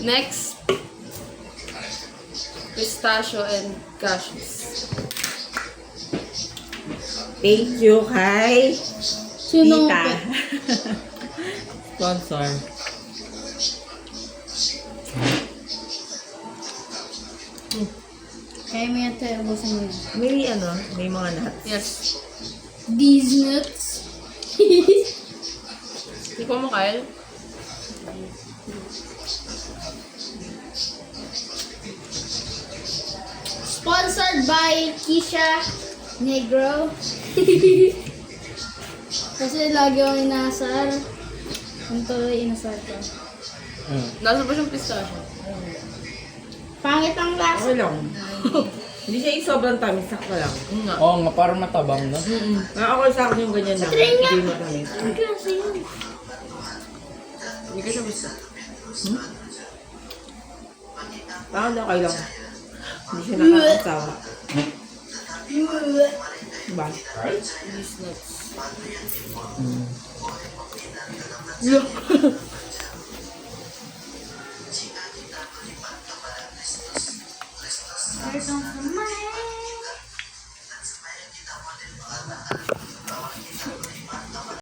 Next, pistachio and cashews. Thank you kay Sino Tita. pa? Sponsor. Kaya mo yan tayo, ubusin mo yan. May mga nuts. Yes. These nuts. Ikaw mo, Kyle? Sponsored by Kisha Negro. Kasi lagi akong inasar. Ang tuloy inasar ko. Nasa ba siyang pistachio? Pangit ang lasa. Okay lang. Hindi siya yung sobrang tamis, sakto lang. Nga. Oo nga, parang matabang na. Okay sa akin yung ganyan lang. Try nga. Hindi matamis. Ang klase yun. Hindi ko siya gusto. Parang okay lang. Hindi siya nakakasawa. Diba? These nuts.